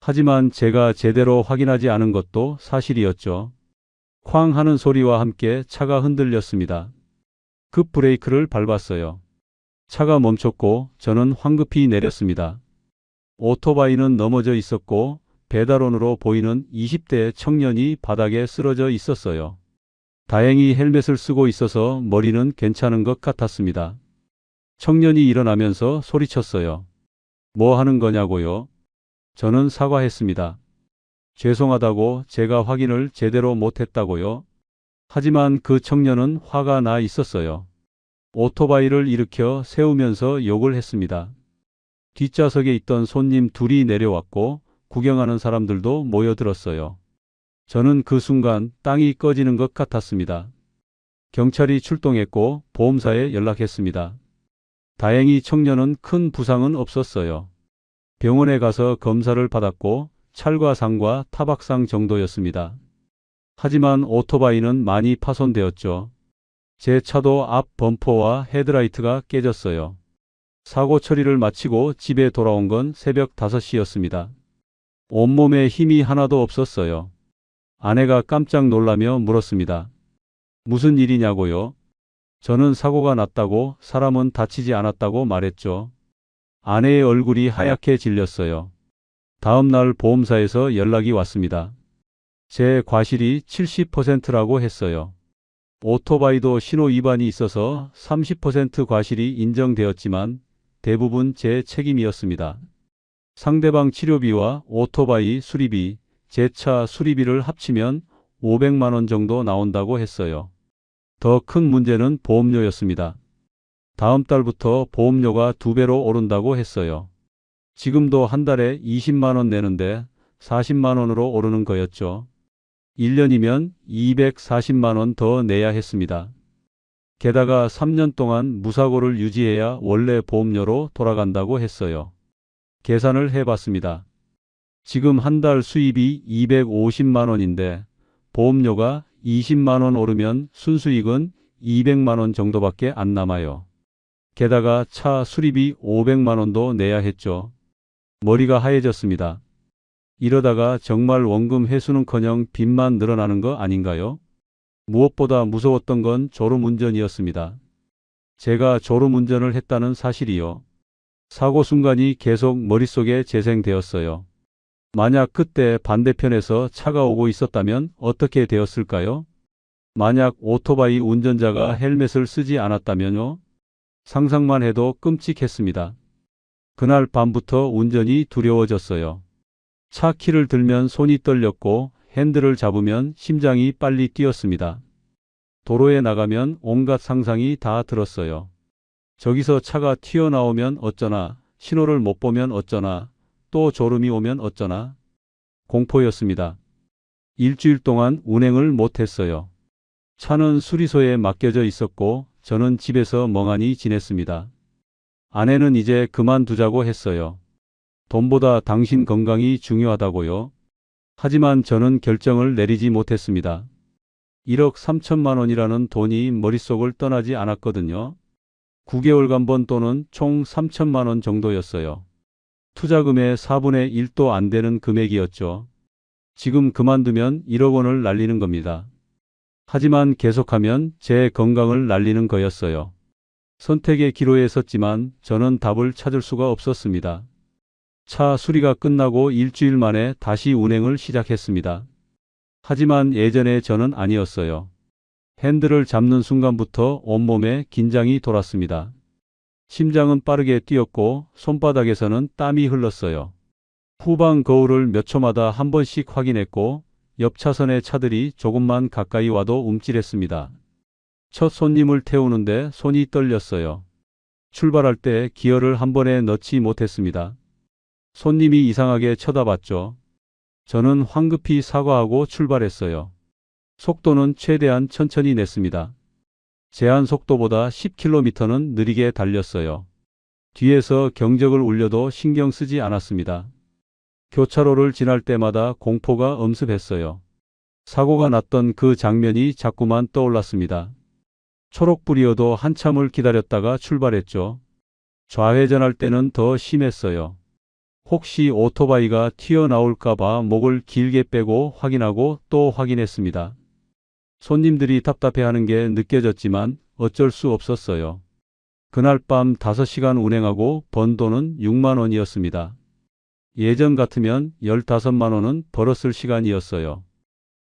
하지만 제가 제대로 확인하지 않은 것도 사실이었죠. 쾅 하는 소리와 함께 차가 흔들렸습니다. 급 브레이크를 밟았어요. 차가 멈췄고 저는 황급히 내렸습니다. 오토바이는 넘어져 있었고 배달원으로 보이는 20대 청년이 바닥에 쓰러져 있었어요. 다행히 헬멧을 쓰고 있어서 머리는 괜찮은 것 같았습니다. 청년이 일어나면서 소리쳤어요. 뭐 하는 거냐고요? 저는 사과했습니다. 죄송하다고 제가 확인을 제대로 못했다고요. 하지만 그 청년은 화가 나 있었어요. 오토바이를 일으켜 세우면서 욕을 했습니다. 뒷좌석에 있던 손님 둘이 내려왔고 구경하는 사람들도 모여들었어요. 저는 그 순간 땅이 꺼지는 것 같았습니다. 경찰이 출동했고 보험사에 연락했습니다. 다행히 청년은 큰 부상은 없었어요. 병원에 가서 검사를 받았고 찰과상과 타박상 정도였습니다. 하지만 오토바이는 많이 파손되었죠. 제 차도 앞 범퍼와 헤드라이트가 깨졌어요. 사고 처리를 마치고 집에 돌아온 건 새벽 5시였습니다. 온몸에 힘이 하나도 없었어요. 아내가 깜짝 놀라며 물었습니다. 무슨 일이냐고요? 저는 사고가 났다고, 사람은 다치지 않았다고 말했죠. 아내의 얼굴이 하얗게 질렸어요. 다음 날 보험사에서 연락이 왔습니다. 제 과실이 70%라고 했어요. 오토바이도 신호 위반이 있어서 30% 과실이 인정되었지만 대부분 제 책임이었습니다. 상대방 치료비와 오토바이 수리비, 제 차 수리비를 합치면 500만 원 정도 나온다고 했어요. 더 큰 문제는 보험료였습니다. 다음 달부터 보험료가 2배로 오른다고 했어요. 지금도 한 달에 20만 원 내는데 40만 원으로 오르는 거였죠. 1년이면 240만 원 더 내야 했습니다. 게다가 3년 동안 무사고를 유지해야 원래 보험료로 돌아간다고 했어요. 계산을 해봤습니다. 지금 한 달 수입이 250만 원인데 보험료가 20만 원 오르면 순수익은 200만 원 정도밖에 안 남아요. 게다가 차 수리비 500만 원도 내야 했죠. 머리가 하얘졌습니다. 이러다가 정말 원금 회수는커녕 빚만 늘어나는 거 아닌가요? 무엇보다 무서웠던 건 졸음운전이었습니다. 제가 졸음운전을 했다는 사실이요. 사고 순간이 계속 머릿속에 재생되었어요. 만약 그때 반대편에서 차가 오고 있었다면 어떻게 되었을까요? 만약 오토바이 운전자가 헬멧을 쓰지 않았다면요? 상상만 해도 끔찍했습니다. 그날 밤부터 운전이 두려워졌어요. 차 키를 들면 손이 떨렸고 핸들을 잡으면 심장이 빨리 뛰었습니다. 도로에 나가면 온갖 상상이 다 들었어요. 저기서 차가 튀어나오면 어쩌나, 신호를 못 보면 어쩌나, 또 졸음이 오면 어쩌나. 공포였습니다. 일주일 동안 운행을 못했어요. 차는 수리소에 맡겨져 있었고 저는 집에서 멍하니 지냈습니다. 아내는 이제 그만두자고 했어요. 돈보다 당신 건강이 중요하다고요. 하지만 저는 결정을 내리지 못했습니다. 1억 3천만 원이라는 돈이 머릿속을 떠나지 않았거든요. 9개월간 번 돈은 총 3천만 원 정도였어요. 투자금의 4분의 1도 안 되는 금액이었죠. 지금 그만두면 1억 원을 날리는 겁니다. 하지만 계속하면 제 건강을 날리는 거였어요. 선택의 기로에 섰지만 저는 답을 찾을 수가 없었습니다. 차 수리가 끝나고 일주일 만에 다시 운행을 시작했습니다. 하지만 예전의 저는 아니었어요. 핸들을 잡는 순간부터 온몸에 긴장이 돌았습니다. 심장은 빠르게 뛰었고 손바닥에서는 땀이 흘렀어요. 후방 거울을 몇 초마다 한 번씩 확인했고 옆 차선의 차들이 조금만 가까이 와도 움찔했습니다. 첫 손님을 태우는데 손이 떨렸어요. 출발할 때 기어를 한 번에 넣지 못했습니다. 손님이 이상하게 쳐다봤죠. 저는 황급히 사과하고 출발했어요. 속도는 최대한 천천히 냈습니다. 제한 속도보다 10km는 느리게 달렸어요. 뒤에서 경적을 울려도 신경 쓰지 않았습니다. 교차로를 지날 때마다 공포가 엄습했어요. 사고가 났던 그 장면이 자꾸만 떠올랐습니다. 초록불이어도 한참을 기다렸다가 출발했죠. 좌회전할 때는 더 심했어요. 혹시 오토바이가 튀어나올까봐 목을 길게 빼고 확인하고 또 확인했습니다. 손님들이 답답해하는 게 느껴졌지만 어쩔 수 없었어요. 그날 밤 5시간 운행하고 번 돈은 6만 원이었습니다. 예전 같으면 15만 원은 벌었을 시간이었어요.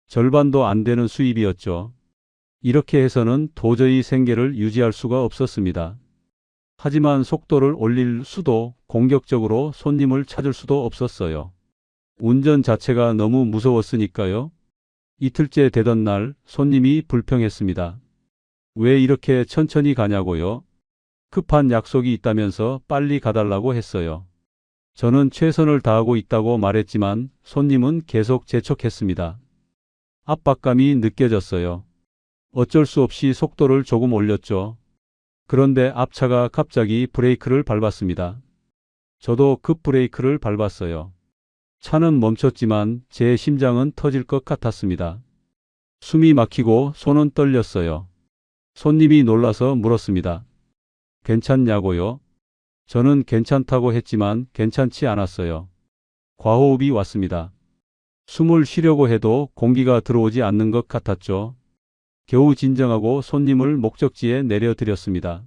절반도 안 되는 수입이었죠. 이렇게 해서는 도저히 생계를 유지할 수가 없었습니다. 하지만 속도를 올릴 수도 공격적으로 손님을 찾을 수도 없었어요. 운전 자체가 너무 무서웠으니까요. 이틀째 되던 날 손님이 불평했습니다. 왜 이렇게 천천히 가냐고요? 급한 약속이 있다면서 빨리 가달라고 했어요. 저는 최선을 다하고 있다고 말했지만 손님은 계속 재촉했습니다. 압박감이 느껴졌어요. 어쩔 수 없이 속도를 조금 올렸죠. 그런데 앞차가 갑자기 브레이크를 밟았습니다. 저도 급 브레이크를 밟았어요. 차는 멈췄지만 제 심장은 터질 것 같았습니다. 숨이 막히고 손은 떨렸어요. 손님이 놀라서 물었습니다. 괜찮냐고요? 저는 괜찮다고 했지만 괜찮지 않았어요. 과호흡이 왔습니다. 숨을 쉬려고 해도 공기가 들어오지 않는 것 같았죠. 겨우 진정하고 손님을 목적지에 내려드렸습니다.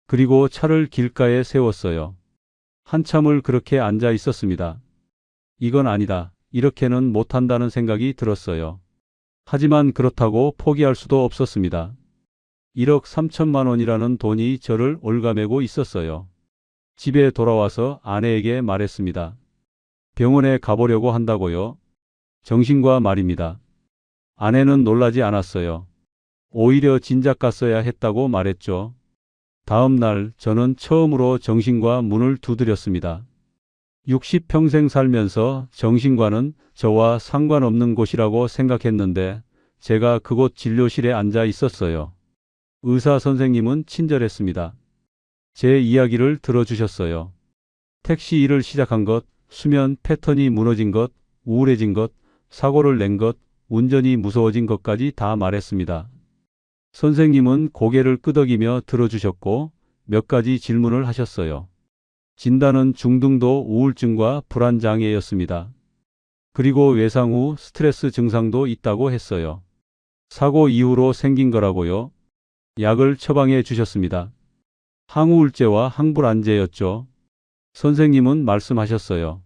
그리고 차를 길가에 세웠어요. 한참을 그렇게 앉아 있었습니다. 이건 아니다. 이렇게는 못한다는 생각이 들었어요. 하지만 그렇다고 포기할 수도 없었습니다. 1억 3천만 원이라는 돈이 저를 올가매고 있었어요. 집에 돌아와서 아내에게 말했습니다. 병원에 가보려고 한다고요? 정신과 말입니다. 아내는 놀라지 않았어요. 오히려 진작 갔어야 했다고 말했죠. 다음 날 저는 처음으로 정신과 문을 두드렸습니다. 60평생 살면서 정신과는 저와 상관없는 곳이라고 생각했는데 제가 그곳 진료실에 앉아 있었어요. 의사 선생님은 친절했습니다. 제 이야기를 들어주셨어요. 택시 일을 시작한 것, 수면 패턴이 무너진 것, 우울해진 것, 사고를 낸 것, 운전이 무서워진 것까지 다 말했습니다. 선생님은 고개를 끄덕이며 들어주셨고 몇 가지 질문을 하셨어요. 진단은 중등도 우울증과 불안장애였습니다. 그리고 외상 후 스트레스 증상도 있다고 했어요. 사고 이후로 생긴 거라고요. 약을 처방해 주셨습니다. 항우울제와 항불안제였죠. 선생님은 말씀하셨어요.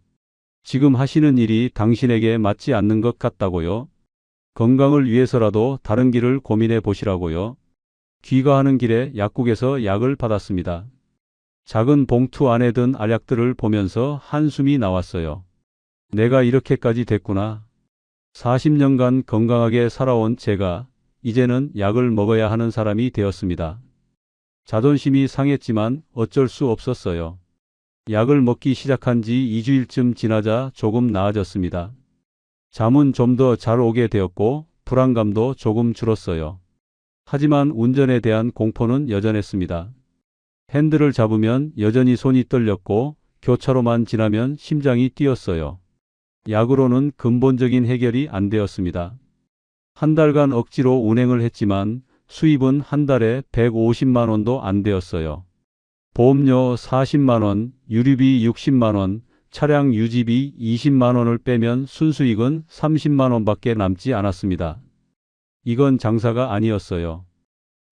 지금 하시는 일이 당신에게 맞지 않는 것 같다고요. 건강을 위해서라도 다른 길을 고민해 보시라고요. 귀가하는 길에 약국에서 약을 받았습니다. 작은 봉투 안에 든 알약들을 보면서 한숨이 나왔어요. 내가 이렇게까지 됐구나. 40년간 건강하게 살아온 제가 이제는 약을 먹어야 하는 사람이 되었습니다. 자존심이 상했지만 어쩔 수 없었어요. 약을 먹기 시작한 지 2주일쯤 지나자 조금 나아졌습니다. 잠은 좀 더 잘 오게 되었고 불안감도 조금 줄었어요. 하지만 운전에 대한 공포는 여전했습니다. 핸들을 잡으면 여전히 손이 떨렸고 교차로만 지나면 심장이 뛰었어요. 약으로는 근본적인 해결이 안 되었습니다. 한 달간 억지로 운행을 했지만 수입은 한 달에 150만 원도 안 되었어요. 보험료 40만 원, 유류비 60만 원, 차량 유지비 20만 원을 빼면 순수익은 30만 원밖에 남지 않았습니다. 이건 장사가 아니었어요.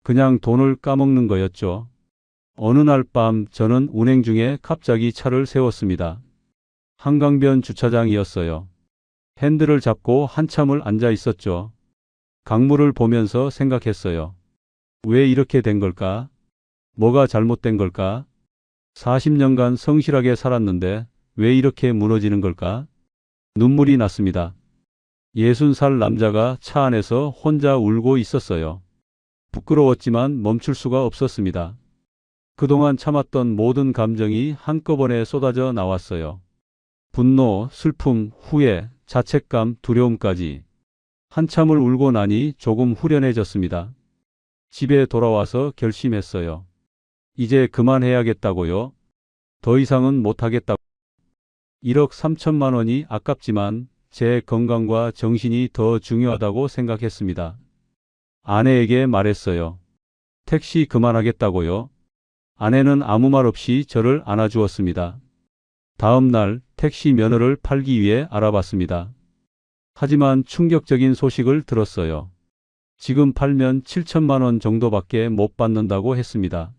그냥 돈을 까먹는 거였죠. 어느 날 밤 저는 운행 중에 갑자기 차를 세웠습니다. 한강변 주차장이었어요. 핸들을 잡고 한참을 앉아 있었죠. 강물을 보면서 생각했어요. 왜 이렇게 된 걸까? 뭐가 잘못된 걸까? 40년간 성실하게 살았는데 왜 이렇게 무너지는 걸까? 눈물이 났습니다. 60살 남자가 차 안에서 혼자 울고 있었어요. 부끄러웠지만 멈출 수가 없었습니다. 그동안 참았던 모든 감정이 한꺼번에 쏟아져 나왔어요. 분노, 슬픔, 후회, 자책감, 두려움까지. 한참을 울고 나니 조금 후련해졌습니다. 집에 돌아와서 결심했어요. 이제 그만해야겠다고요. 더 이상은 못하겠다고. 1억 3천만 원이 아깝지만 제 건강과 정신이 더 중요하다고 생각했습니다. 아내에게 말했어요. 택시 그만하겠다고요. 아내는 아무 말 없이 저를 안아주었습니다. 다음 날 택시 면허를 팔기 위해 알아봤습니다. 하지만 충격적인 소식을 들었어요. 지금 팔면 7천만 원 정도밖에 못 받는다고 했습니다.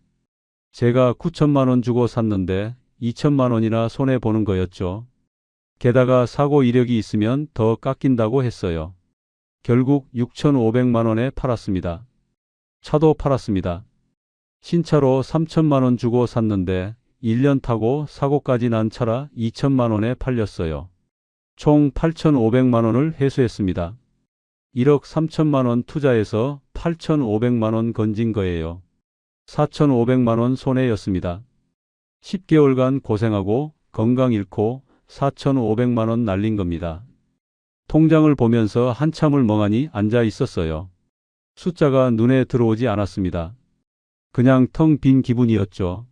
제가 9천만 원 주고 샀는데 2천만 원이나 손해보는 거였죠. 게다가 사고 이력이 있으면 더 깎인다고 했어요. 결국 6,500만 원에 팔았습니다. 차도 팔았습니다. 신차로 3천만 원 주고 샀는데 1년 타고 사고까지 난 차라 2천만 원에 팔렸어요. 총 8,500만 원을 회수했습니다. 1억 3천만 원 투자해서 8,500만 원 건진 거예요. 4,500만 원 손해였습니다. 10개월간 고생하고 건강 잃고 4,500만 원 날린 겁니다. 통장을 보면서 한참을 멍하니 앉아 있었어요. 숫자가 눈에 들어오지 않았습니다. 그냥 텅 빈 기분이었죠.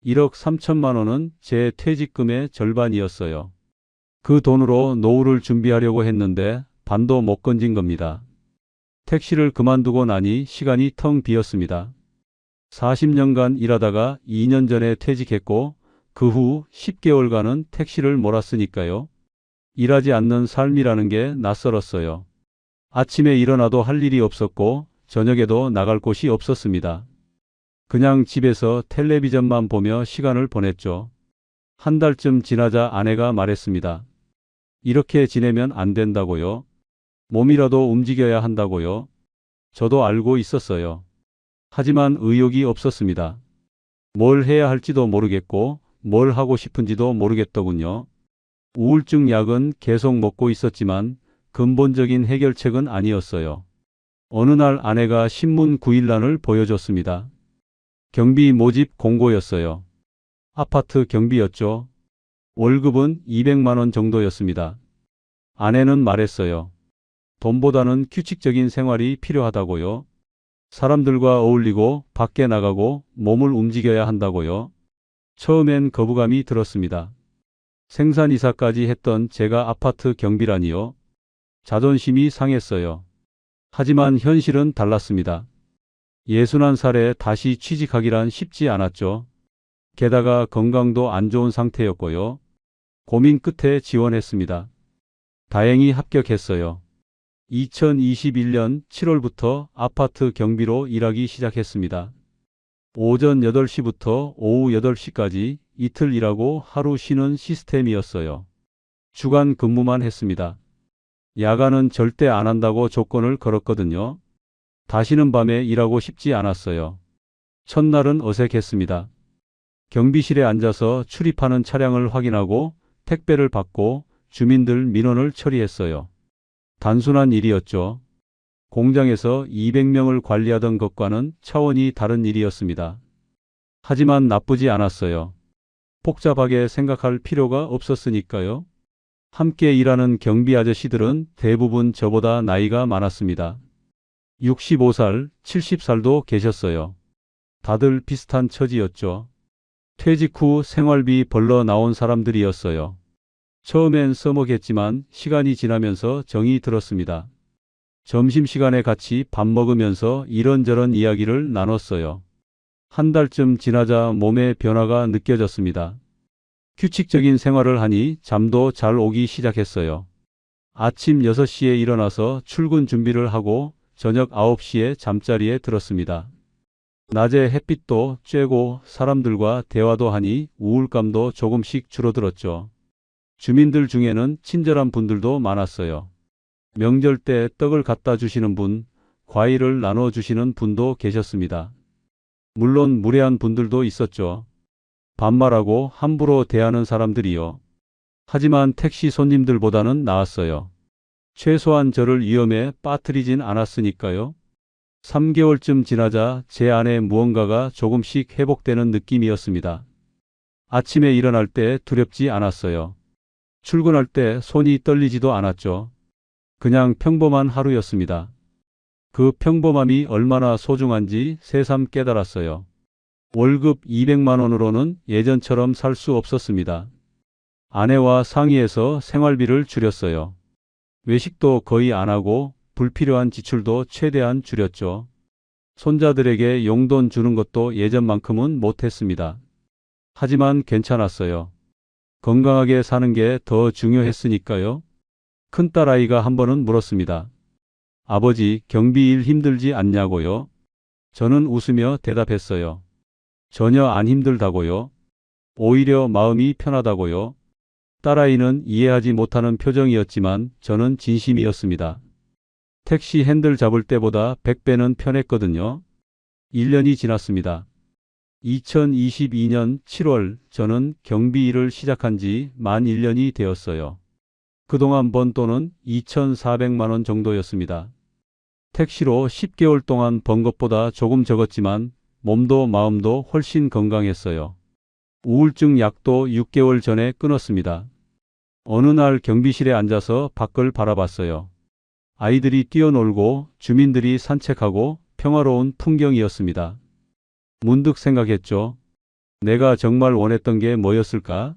1억 3천만 원은 제 퇴직금의 절반이었어요. 그 돈으로 노후를 준비하려고 했는데 반도 못 건진 겁니다. 택시를 그만두고 나니 시간이 텅 비었습니다. 40년간 일하다가 2년 전에 퇴직했고 그 후 10개월간은 택시를 몰았으니까요. 일하지 않는 삶이라는 게 낯설었어요. 아침에 일어나도 할 일이 없었고 저녁에도 나갈 곳이 없었습니다. 그냥 집에서 텔레비전만 보며 시간을 보냈죠. 한 달쯤 지나자 아내가 말했습니다. 이렇게 지내면 안 된다고요. 몸이라도 움직여야 한다고요. 저도 알고 있었어요. 하지만 의욕이 없었습니다. 뭘 해야 할지도 모르겠고 뭘 하고 싶은지도 모르겠더군요. 우울증 약은 계속 먹고 있었지만 근본적인 해결책은 아니었어요. 어느 날 아내가 신문 9일란을 보여줬습니다. 경비 모집 공고였어요. 아파트 경비였죠. 월급은 200만 원 정도였습니다. 아내는 말했어요. 돈보다는 규칙적인 생활이 필요하다고요. 사람들과 어울리고 밖에 나가고 몸을 움직여야 한다고요. 처음엔 거부감이 들었습니다. 생산이사까지 했던 제가 아파트 경비라니요. 자존심이 상했어요. 하지만 현실은 달랐습니다. 61살에 다시 취직하기란 쉽지 않았죠. 게다가 건강도 안 좋은 상태였고요. 고민 끝에 지원했습니다. 다행히 합격했어요. 2021년 7월부터 아파트 경비로 일하기 시작했습니다. 오전 8시부터 오후 8시까지 이틀 일하고 하루 쉬는 시스템이었어요. 주간 근무만 했습니다. 야간은 절대 안 한다고 조건을 걸었거든요. 다시는 밤에 일하고 싶지 않았어요. 첫날은 어색했습니다. 경비실에 앉아서 출입하는 차량을 확인하고 택배를 받고 주민들 민원을 처리했어요. 단순한 일이었죠. 공장에서 200명을 관리하던 것과는 차원이 다른 일이었습니다. 하지만 나쁘지 않았어요. 복잡하게 생각할 필요가 없었으니까요. 함께 일하는 경비 아저씨들은 대부분 저보다 나이가 많았습니다. 65살, 70살도 계셨어요. 다들 비슷한 처지였죠. 퇴직 후 생활비 벌러 나온 사람들이었어요. 처음엔 써먹했지만 시간이 지나면서 정이 들었습니다. 점심시간에 같이 밥 먹으면서 이런저런 이야기를 나눴어요. 한 달쯤 지나자 몸에 변화가 느껴졌습니다. 규칙적인 생활을 하니 잠도 잘 오기 시작했어요. 아침 6시에 일어나서 출근 준비를 하고 저녁 9시에 잠자리에 들었습니다. 낮에 햇빛도 쬐고 사람들과 대화도 하니 우울감도 조금씩 줄어들었죠. 주민들 중에는 친절한 분들도 많았어요. 명절 때 떡을 갖다 주시는 분, 과일을 나눠 주시는 분도 계셨습니다. 물론 무례한 분들도 있었죠. 반말하고 함부로 대하는 사람들이요. 하지만 택시 손님들보다는 나았어요. 최소한 저를 위험에 빠뜨리진 않았으니까요. 3개월쯤 지나자 제 안에 무언가가 조금씩 회복되는 느낌이었습니다. 아침에 일어날 때 두렵지 않았어요. 출근할 때 손이 떨리지도 않았죠. 그냥 평범한 하루였습니다. 그 평범함이 얼마나 소중한지 새삼 깨달았어요. 월급 200만 원으로는 예전처럼 살 수 없었습니다. 아내와 상의해서 생활비를 줄였어요. 외식도 거의 안 하고 불필요한 지출도 최대한 줄였죠. 손자들에게 용돈 주는 것도 예전만큼은 못했습니다. 하지만 괜찮았어요. 건강하게 사는 게 더 중요했으니까요. 큰딸아이가 한 번은 물었습니다. 아버지, 경비 일 힘들지 않냐고요? 저는 웃으며 대답했어요. 전혀 안 힘들다고요. 오히려 마음이 편하다고요. 딸아이는 이해하지 못하는 표정이었지만 저는 진심이었습니다. 택시 핸들 잡을 때보다 100배는 편했거든요. 1년이 지났습니다. 2022년 7월 저는 경비 일을 시작한 지 만 1년이 되었어요. 그동안 번 돈은 2,400만 원 정도였습니다. 택시로 10개월 동안 번 것보다 조금 적었지만 몸도 마음도 훨씬 건강했어요. 우울증 약도 6개월 전에 끊었습니다. 어느 날 경비실에 앉아서 밖을 바라봤어요. 아이들이 뛰어놀고 주민들이 산책하고 평화로운 풍경이었습니다. 문득 생각했죠. 내가 정말 원했던 게 뭐였을까?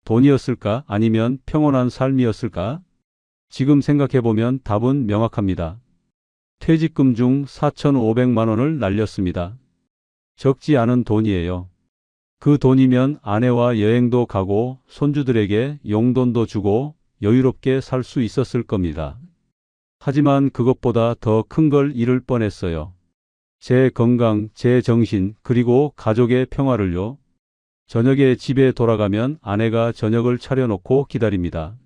돈이었을까? 아니면 평온한 삶이었을까? 지금 생각해보면 답은 명확합니다. 퇴직금 중 4,500만 원을 날렸습니다. 적지 않은 돈이에요. 그 돈이면 아내와 여행도 가고 손주들에게 용돈도 주고 여유롭게 살 수 있었을 겁니다. 하지만 그것보다 더 큰 걸 잃을 뻔했어요. 제 건강, 제 정신, 그리고 가족의 평화를요. 저녁에 집에 돌아가면 아내가 저녁을 차려놓고 기다립니다.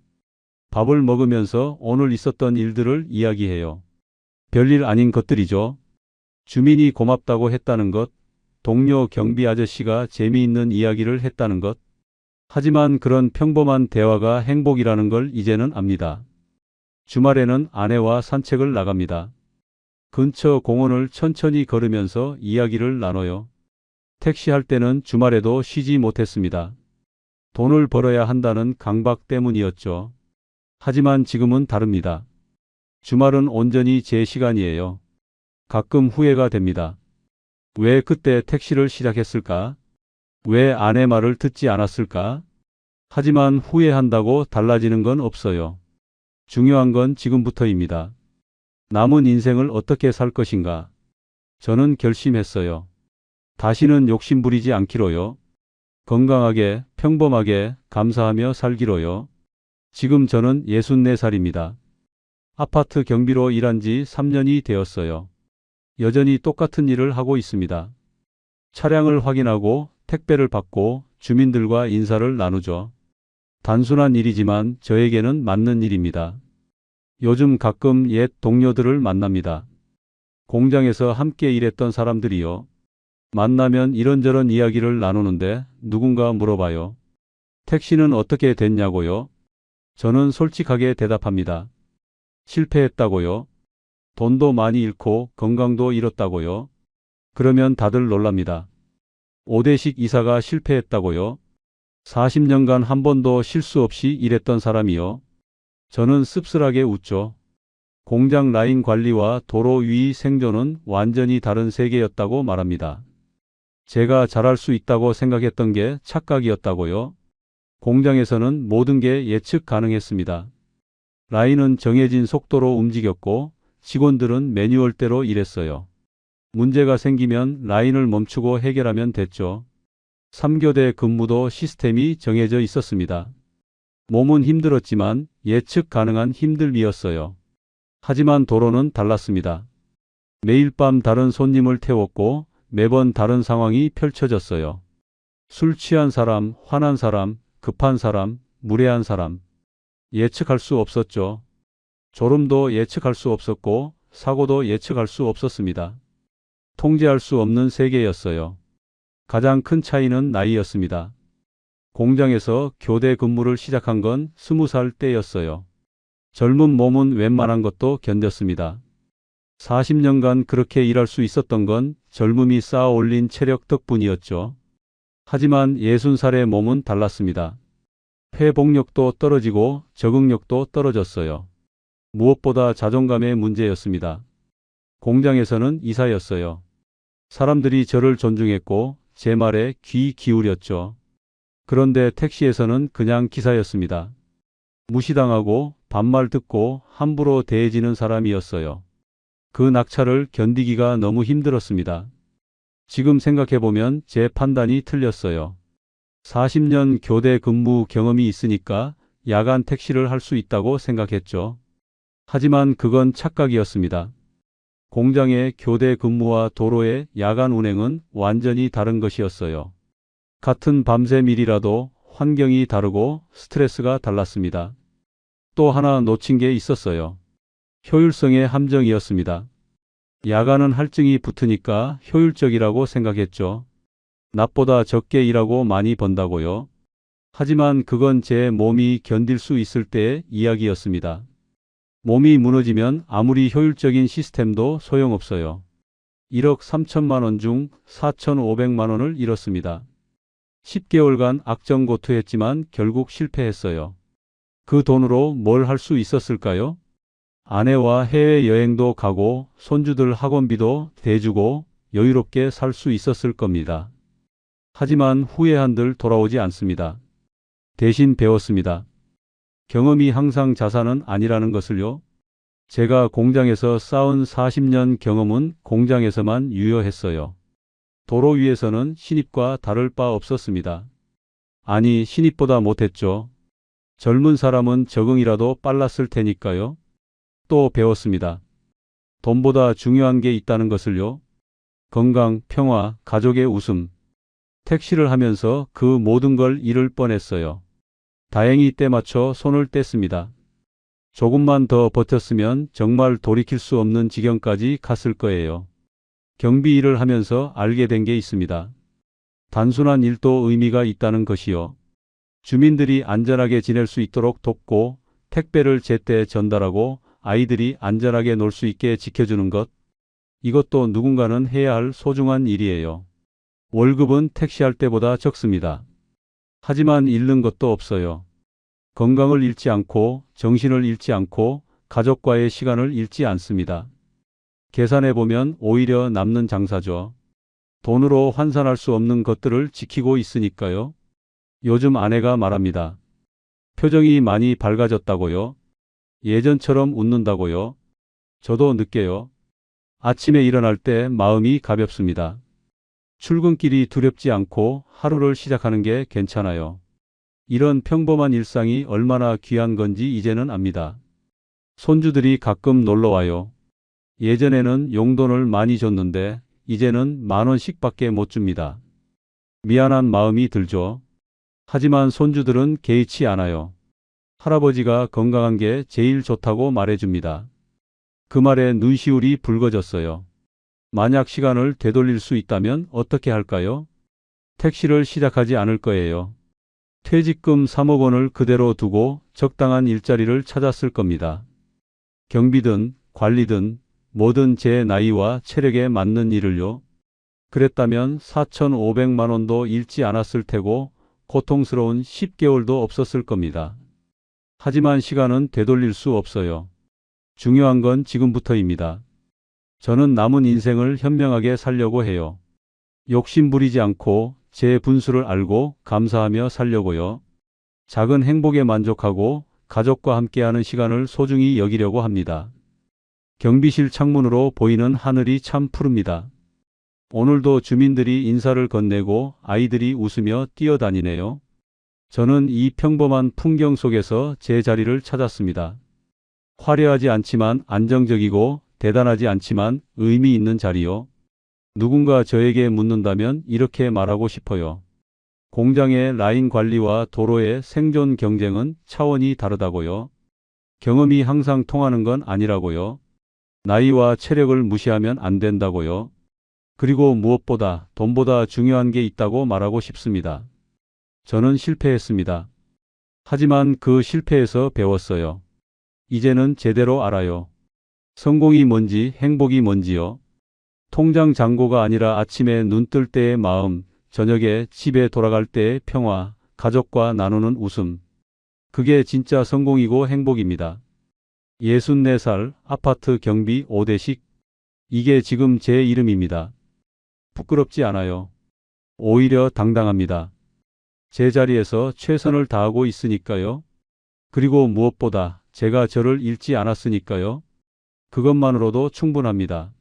밥을 먹으면서 오늘 있었던 일들을 이야기해요. 별일 아닌 것들이죠. 주민이 고맙다고 했다는 것, 동료 경비 아저씨가 재미있는 이야기를 했다는 것. 하지만 그런 평범한 대화가 행복이라는 걸 이제는 압니다. 주말에는 아내와 산책을 나갑니다. 근처 공원을 천천히 걸으면서 이야기를 나눠요. 택시할 때는 주말에도 쉬지 못했습니다. 돈을 벌어야 한다는 강박 때문이었죠. 하지만 지금은 다릅니다. 주말은 온전히 제 시간이에요. 가끔 후회가 됩니다. 왜 그때 택시를 시작했을까? 왜 아내 말을 듣지 않았을까? 하지만 후회한다고 달라지는 건 없어요. 중요한 건 지금부터입니다. 남은 인생을 어떻게 살 것인가? 저는 결심했어요. 다시는 욕심부리지 않기로요. 건강하게, 평범하게, 감사하며 살기로요. 지금 저는 64살입니다. 아파트 경비로 일한 지 3년이 되었어요. 여전히 똑같은 일을 하고 있습니다. 차량을 확인하고 택배를 받고 주민들과 인사를 나누죠. 단순한 일이지만 저에게는 맞는 일입니다. 요즘 가끔 옛 동료들을 만납니다. 공장에서 함께 일했던 사람들이요. 만나면 이런저런 이야기를 나누는데 누군가 물어봐요. 택시는 어떻게 됐냐고요? 저는 솔직하게 대답합니다. 실패했다고요? 돈도 많이 잃고 건강도 잃었다고요? 그러면 다들 놀랍니다. 5대식 이사가 실패했다고요? 40년간 한 번도 실수 없이 일했던 사람이요. 저는 씁쓸하게 웃죠. 공장 라인 관리와 도로 위 생존은 완전히 다른 세계였다고 말합니다. 제가 잘할 수 있다고 생각했던 게 착각이었다고요. 공장에서는 모든 게 예측 가능했습니다. 라인은 정해진 속도로 움직였고 직원들은 매뉴얼대로 일했어요. 문제가 생기면 라인을 멈추고 해결하면 됐죠. 3교대 근무도 시스템이 정해져 있었습니다. 몸은 힘들었지만 예측 가능한 힘듦이었어요. 하지만 도로는 달랐습니다. 매일 밤 다른 손님을 태웠고 매번 다른 상황이 펼쳐졌어요. 술 취한 사람, 화난 사람, 급한 사람, 무례한 사람. 예측할 수 없었죠. 졸음도 예측할 수 없었고 사고도 예측할 수 없었습니다. 통제할 수 없는 세계였어요. 가장 큰 차이는 나이였습니다. 공장에서 교대 근무를 시작한 건 20살 때였어요. 젊은 몸은 웬만한 것도 견뎠습니다. 40년간 그렇게 일할 수 있었던 건 젊음이 쌓아 올린 체력 덕분이었죠. 하지만 60살의 몸은 달랐습니다. 회복력도 떨어지고 적응력도 떨어졌어요. 무엇보다 자존감의 문제였습니다. 공장에서는 이사였어요. 사람들이 저를 존중했고 제 말에 귀 기울였죠. 그런데 택시에서는 그냥 기사였습니다. 무시당하고 반말 듣고 함부로 대해지는 사람이었어요. 그 낙차를 견디기가 너무 힘들었습니다. 지금 생각해보면 제 판단이 틀렸어요. 40년 교대 근무 경험이 있으니까 야간 택시를 할 수 있다고 생각했죠. 하지만 그건 착각이었습니다. 공장의 교대 근무와 도로의 야간 운행은 완전히 다른 것이었어요. 같은 밤샘 일이라도 환경이 다르고 스트레스가 달랐습니다. 또 하나 놓친 게 있었어요. 효율성의 함정이었습니다. 야간은 할증이 붙으니까 효율적이라고 생각했죠. 낮보다 적게 일하고 많이 번다고요. 하지만 그건 제 몸이 견딜 수 있을 때의 이야기였습니다. 몸이 무너지면 아무리 효율적인 시스템도 소용없어요. 1억 3천만 원 중 4,500만 원을 잃었습니다. 10개월간 악정고투했지만 결국 실패했어요. 그 돈으로 뭘 할 수 있었을까요? 아내와 해외여행도 가고 손주들 학원비도 대주고 여유롭게 살 수 있었을 겁니다. 하지만 후회한들 돌아오지 않습니다. 대신 배웠습니다. 경험이 항상 자산은 아니라는 것을요. 제가 공장에서 쌓은 40년 경험은 공장에서만 유효했어요. 도로 위에서는 신입과 다를 바 없었습니다. 아니, 신입보다 못했죠. 젊은 사람은 적응이라도 빨랐을 테니까요. 또 배웠습니다. 돈보다 중요한 게 있다는 것을요. 건강, 평화, 가족의 웃음. 택시를 하면서 그 모든 걸 잃을 뻔했어요. 다행히 때 맞춰 손을 뗐습니다. 조금만 더 버텼으면 정말 돌이킬 수 없는 지경까지 갔을 거예요. 경비 일을 하면서 알게 된 게 있습니다. 단순한 일도 의미가 있다는 것이요. 주민들이 안전하게 지낼 수 있도록 돕고 택배를 제때 전달하고 아이들이 안전하게 놀 수 있게 지켜주는 것. 이것도 누군가는 해야 할 소중한 일이에요. 월급은 택시할 때보다 적습니다. 하지만 잃는 것도 없어요. 건강을 잃지 않고 정신을 잃지 않고 가족과의 시간을 잃지 않습니다. 계산해보면 오히려 남는 장사죠. 돈으로 환산할 수 없는 것들을 지키고 있으니까요. 요즘 아내가 말합니다. 표정이 많이 밝아졌다고요? 예전처럼 웃는다고요? 저도 느껴요. 아침에 일어날 때 마음이 가볍습니다. 출근길이 두렵지 않고 하루를 시작하는 게 괜찮아요. 이런 평범한 일상이 얼마나 귀한 건지 이제는 압니다. 손주들이 가끔 놀러 와요. 예전에는 용돈을 많이 줬는데 이제는 10,000원씩밖에 못 줍니다. 미안한 마음이 들죠. 하지만 손주들은 개의치 않아요. 할아버지가 건강한 게 제일 좋다고 말해줍니다. 그 말에 눈시울이 붉어졌어요. 만약 시간을 되돌릴 수 있다면 어떻게 할까요? 택시를 시작하지 않을 거예요. 퇴직금 3억 원을 그대로 두고 적당한 일자리를 찾았을 겁니다. 경비든 관리든 뭐든 제 나이와 체력에 맞는 일을요. 그랬다면 4,500만 원도 잃지 않았을 테고 고통스러운 10개월도 없었을 겁니다. 하지만 시간은 되돌릴 수 없어요. 중요한 건 지금부터입니다. 저는 남은 인생을 현명하게 살려고 해요. 욕심 부리지 않고 제 분수를 알고 감사하며 살려고요. 작은 행복에 만족하고 가족과 함께하는 시간을 소중히 여기려고 합니다. 경비실 창문으로 보이는 하늘이 참 푸릅니다. 오늘도 주민들이 인사를 건네고 아이들이 웃으며 뛰어다니네요. 저는 이 평범한 풍경 속에서 제 자리를 찾았습니다. 화려하지 않지만 안정적이고 대단하지 않지만 의미 있는 자리요. 누군가 저에게 묻는다면 이렇게 말하고 싶어요. 공장의 라인 관리와 도로의 생존 경쟁은 차원이 다르다고요. 경험이 항상 통하는 건 아니라고요. 나이와 체력을 무시하면 안 된다고요. 그리고 무엇보다 돈보다 중요한 게 있다고 말하고 싶습니다. 저는 실패했습니다. 하지만 그 실패에서 배웠어요. 이제는 제대로 알아요. 성공이 뭔지, 행복이 뭔지요. 통장 잔고가 아니라 아침에 눈 뜰 때의 마음, 저녁에 집에 돌아갈 때의 평화, 가족과 나누는 웃음. 그게 진짜 성공이고 행복입니다. 64살, 아파트 경비 5대씩. 이게 지금 제 이름입니다. 부끄럽지 않아요. 오히려 당당합니다. 제 자리에서 최선을 다하고 있으니까요. 그리고 무엇보다 제가 저를 잃지 않았으니까요. 그것만으로도 충분합니다.